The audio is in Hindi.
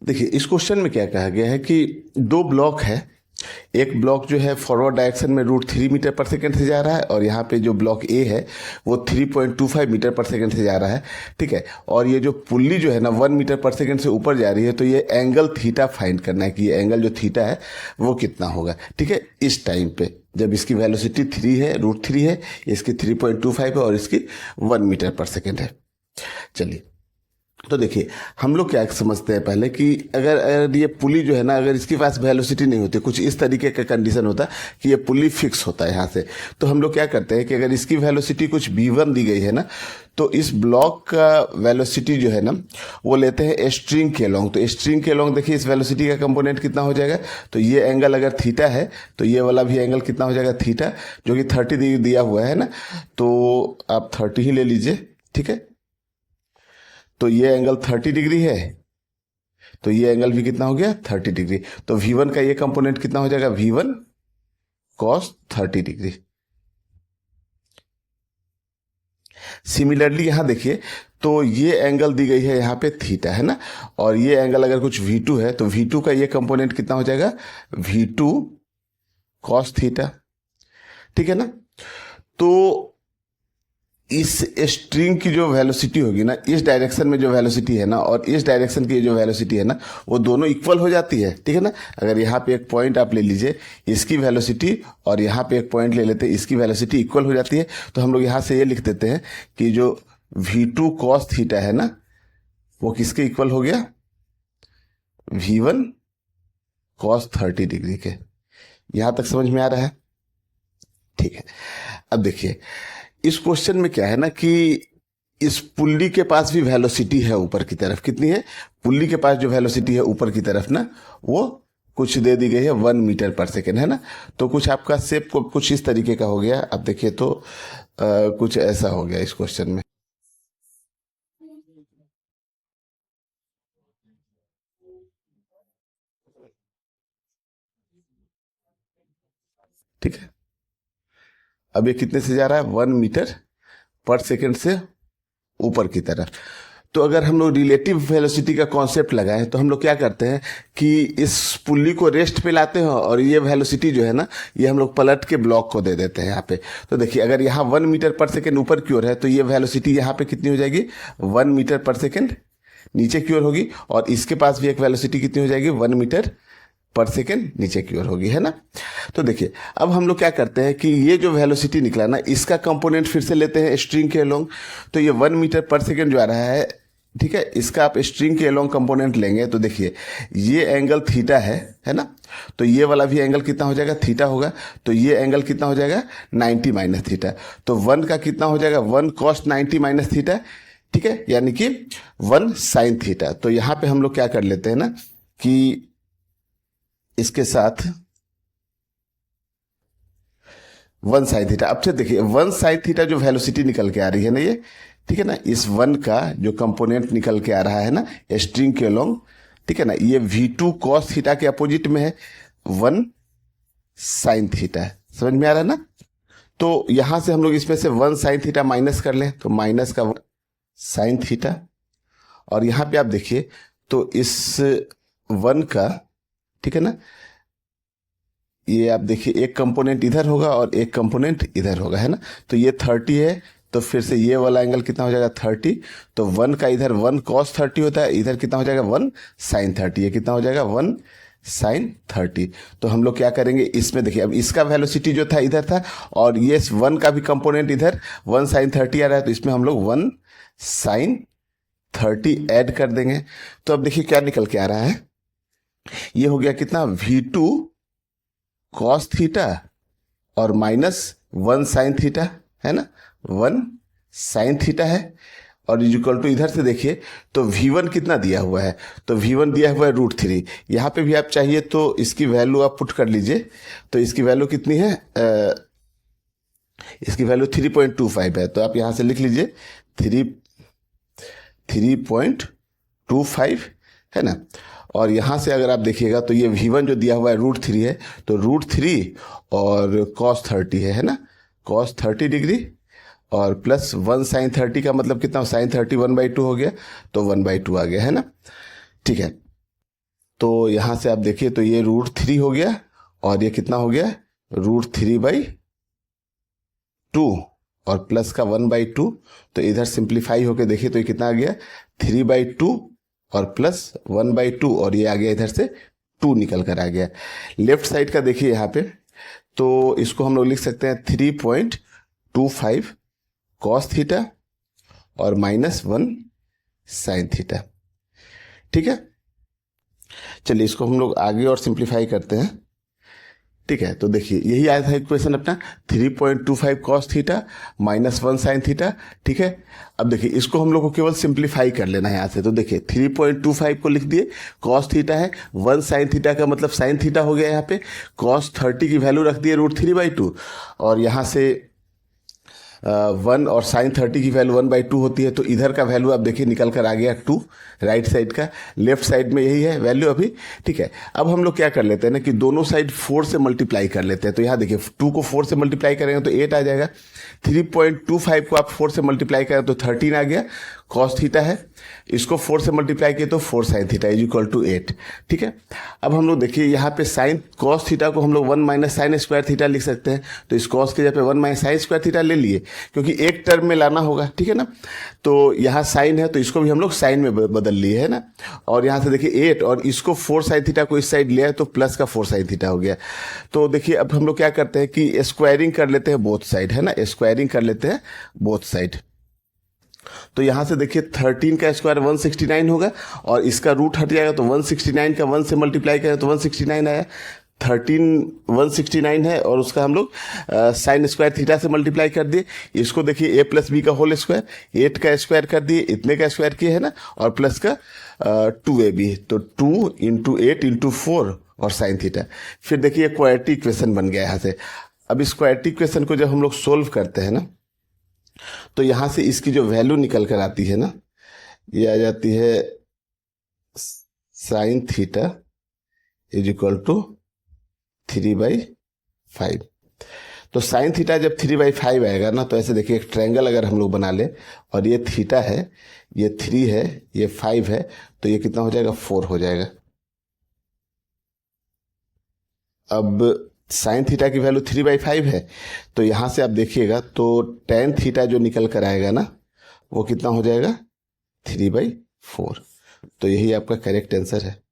देखिए इस क्वेश्चन में क्या कहा गया है कि दो ब्लॉक है, एक ब्लॉक जो है फॉरवर्ड डायरेक्शन में √3 मीटर पर सेकंड से जा रहा है और यहाँ पे जो ब्लॉक ए है वो 3.25 मीटर पर सेकंड से जा रहा है, ठीक है। और ये जो पुल्ली जो है ना 1 मीटर पर सेकंड से ऊपर जा रही है, तो ये एंगल थीटा फाइंड करना है कि ये एंगल जो थीटा है वो कितना होगा, ठीक है। इस टाइम पे जब इसकी वेलोसिटी 3 है, √3 है, इसकी 3.25 है और इसकी 1 मीटर पर सेकेंड है। चलिए तो देखिए हम लोग क्या समझते हैं पहले कि अगर ये पुली जो है ना, अगर इसके पास वेलोसिटी नहीं होती, कुछ इस तरीके का कंडीशन होता कि ये पुली फिक्स होता है यहाँ से, तो हम लोग क्या करते हैं कि अगर इसकी वेलोसिटी कुछ v1 दी गई है ना, तो इस ब्लॉक का वेलोसिटी जो है ना वो लेते हैं स्ट्रिंग के अलोंग। तो स्ट्रिंग के अलोंग देखिए इस वेलोसिटी का कंपोनेंट कितना हो जाएगा, तो ये एंगल अगर थीटा है तो ये वाला भी एंगल कितना हो जाएगा, थीटा, जो कि 30 दिया हुआ है ना, तो आप 30 ही ले लीजिए, ठीक है। तो ये एंगल 30 डिग्री है, तो ये एंगल भी कितना हो गया 30 डिग्री। तो v1 का ये कंपोनेंट कितना हो जाएगा, v1 cos 30 डिग्री। सिमिलरली यहां देखिए तो ये एंगल दी गई है यहाँ पे थीटा है ना, और ये एंगल अगर कुछ v2 है तो v2 का ये कंपोनेंट कितना हो जाएगा, v2 cos थीटा, ठीक है ना। तो इस स्ट्रिंग की जो वेलोसिटी होगी ना, इस डायरेक्शन में जो वेलोसिटी है ना और इस डायरेक्शन की जो वेलोसिटी है ना, वो दोनों इक्वल हो जाती है, ठीक है ना। अगर यहाँ पे एक पॉइंट आप ले लीजिए, इसकी वेलोसिटी और यहाँ पे एक पॉइंट ले लेते हैं, इसकी वेलोसिटी इक्वल हो जाती है, तो हम लोग यहाँ से ये लिख देते हैं कि जो v2 cos थीटा है ना वो किसके इक्वल हो गया, v1 cos 30 डिग्री के। यहां तक समझ में आ रहा है, ठीक है। अब देखिए इस क्वेश्चन में क्या है ना कि इस पुल्ली के पास भी वेलोसिटी है ऊपर की तरफ, कितनी है, पुल्ली के पास जो वेलोसिटी है ऊपर की तरफ ना वो कुछ दे दी गई है 1 मीटर पर सेकेंड है ना। तो कुछ आपका शेप को कुछ इस तरीके का हो गया। अब देखिए तो कुछ ऐसा हो गया इस क्वेश्चन में, ठीक है। अब ये कितने से जा रहा है, 1 मीटर पर सेकेंड से ऊपर की तरफ। तो अगर हम लोग रिलेटिव वेलोसिटी का कॉन्सेप्ट लगाएं तो हम लोग क्या करते हैं कि इस पुल्ली को रेस्ट पे लाते हैं और ये वेलोसिटी जो है ना ये हम लोग पलट के ब्लॉक को दे देते हैं यहाँ पे। तो देखिए अगर यहाँ 1 मीटर पर सेकेंड ऊपर की ओर है तो ये वेलोसिटी यहाँ पे कितनी हो जाएगी, 1 मीटर पर सेकेंड नीचे की ओर होगी, और इसके पास भी एक वेलोसिटी कितनी हो जाएगी, 1 मीटर पर सेकेंड नीचे की ओर होगी, है ना। तो देखिए अब हम लोग क्या करते हैं कि ये जो वेलोसिटी निकला ना इसका कंपोनेंट फिर से लेते हैं स्ट्रिंग के अलोंग। तो ये 1 मीटर पर सेकेंड जो आ रहा है, ठीक है, इसका आप स्ट्रिंग के अलोंग कंपोनेंट लेंगे तो देखिए ये एंगल थीटा है ना। तो ये वाला भी एंगल कितना हो जाएगा, थीटा होगा। तो ये एंगल कितना हो जाएगा, 90 माइनस थीटा। तो 1 का कितना हो जाएगा, 1 cos 90 माइनस थीटा, ठीक है, यानी कि 1 sin थीटा। तो यहां पे हम लोग क्या कर लेते हैं ना कि इसके साथ 1 sin थीटा। अब से देखिए 1 sin थीटा जो वेलोसिटी निकल के आ रही है ना ये, ठीक है ना, इस 1 का जो कंपोनेंट निकल के आ रहा है ना स्ट्रिंग के अलोंग, ठीक है ना, ये v2 cos थीटा के अपोजिट में है 1 sin थीटा। समझ में आ रहा है ना। तो यहां से हम लोग इसमें से 1 sin थीटा माइनस कर लें तो माइनस का 1 sin थीटा, और यहां पे आप देखिए तो इस 1 का, ठीक है ना, ये आप देखिए एक कंपोनेंट इधर होगा और एक कंपोनेंट इधर होगा, है ना। तो ये 30 है तो फिर से ये वाला एंगल कितना हो जाएगा 30। तो 1 का इधर 1 cos 30 होता है, इधर कितना हो जाएगा 1 sin 30, ये कितना हो जाएगा 1 sin 30। तो हम लोग क्या करेंगे इसमें देखिए अब इसका वेलोसिटी जो था इधर था और ये 1 का भी कंपोनेंट इधर 1 sin 30 आ रहा है, तो इसमें हम लोग 1 sin 30 ऐड कर देंगे। तो अब देखिए क्या निकल के आ रहा है, ये हो गया कितना, v2 cos थीटा और माइनस 1 sin थीटा, है ना, 1 sin थीटा है, और इक्वल टू इधर से देखिए तो v1 कितना दिया हुआ है, तो v1 दिया हुआ है √3। यहाँ पे भी आप चाहिए तो इसकी वैल्यू आप पुट कर लीजिए। तो इसकी वैल्यू कितनी है, इसकी वैल्यू 3.25 है, तो आप यहाँ से लिख लीजिए 3.25 है ना। और यहाँ से अगर आप देखिएगा तो ये v1 जो दिया हुआ है √3 है, तो √3 और cos 30 है ना, cos 30 डिग्री और प्लस 1 sin 30 का मतलब कितना, sin 30 1/2 हो गया, तो 1/2 आ गया, है ना, ठीक है। तो यहां से आप देखिए तो ये √3 हो गया और ये कितना हो गया, √3/2 और प्लस का 1/2। तो इधर सिंप्लीफाई होके देखिए तो ये कितना आ गया, 3/2 और प्लस 1/2 और ये आ गया इधर से 2 निकल कर आ गया। लेफ्ट साइड का देखिए यहाँ पे, तो इसको हम लोग लिख सकते हैं 3.25 कॉस थीटा और -1 साइन थीटा। ठीक है, चलिए इसको हम लोग आगे और सिंप्लीफाई करते हैं। ठीक है, तो देखिए यही आया था इक्वेशन अपना, 3.25 कॉस थीटा -1 साइन थीटा। ठीक है, अब देखिए इसको हम लोग को केवल सिंप्लीफाई कर लेना है यहाँ से। तो देखिए 3.25 को लिख दिए, कॉस थीटा है, 1 साइन थीटा का मतलब साइन थीटा हो गया यहाँ पे, cos 30 की वैल्यू रख दिए √3/2 और यहाँ से 1 और साइन 30 की वैल्यू 1/2 होती है। तो इधर का वैल्यू आप देखिए निकल कर आ गया 2 राइट साइड का, लेफ्ट साइड में यही है वैल्यू अभी। ठीक है, अब हम लोग क्या कर लेते हैं ना कि दोनों साइड 4 से मल्टीप्लाई कर लेते हैं। तो यहाँ देखिए 2 को 4 से मल्टीप्लाई करेंगे तो 8 आ जाएगा, 3.25 को आप 4 से मल्टीप्लाई करें तो 13 आ गया, कॉस थीटा है, इसको 4 से मल्टीप्लाई किए तो 4 साइन थीटा =8। ठीक है, अब हम लोग देखिए यहाँ पे साइन कॉस थीटा को हम लोग 1 - साइन स्क्वायर थीटा लिख सकते हैं। तो इस कॉस के जगह पे 1 - साइन स्क्वायर थीटा ले लिए, क्योंकि एक टर्म में लाना होगा। ठीक है ना, तो यहाँ साइन है तो इसको भी हम लोग साइन में बदल लिए है ना, और यहाँ से देखिए 8 और इसको 4 साइन थीटा को इस साइड लिया है तो प्लस का 4 साइन थीटा हो गया। तो देखिए अब हम लोग क्या करते हैं कि स्क्वायरिंग कर लेते हैं बोथ साइड, है ना, स्क्वायरिंग कर लेते हैं बोथ साइड। तो यहां से देखिए 13 का स्क्वायर 169 होगा और इसका रूट हट जाएगा तो 169 का 1 से मल्टीप्लाई करें तो 169 आया। 13 169 है और उसका हम लोग साइन स्क्वायर थीटा से मल्टीप्लाई कर दिए। इसको देखिए a+b का होल स्क्वायर, 8 का स्क्वायर कर दिए, इतने का स्क्वायर किए है ना, और प्लस का 2ab, तो 2 × 8 × 4 और साइन थीटा। फिर देखिए क्वाड्रेटिक इक्वेशन बन गया यहाँ से। अब इस क्वाड्रेटिक इक्वेशन को जब हम लोग सोल्व करते हैं ना, तो यहां से इसकी जो वैल्यू निकल कर आती है ना, ये आ जाती है साइन थीटा = 3/5। तो साइन थीटा जब 3/5 आएगा ना, तो ऐसे देखिए एक ट्रायंगल अगर हम लोग बना ले और ये थीटा है, ये 3 है, ये 5 है, तो ये कितना हो जाएगा, 4 हो जाएगा। अब साइन थीटा की वैल्यू 3/5 है, तो यहां से आप देखिएगा तो टेन थीटा जो निकल कर आएगा ना, वो कितना हो जाएगा, 3/4। तो यही आपका करेक्ट आंसर है।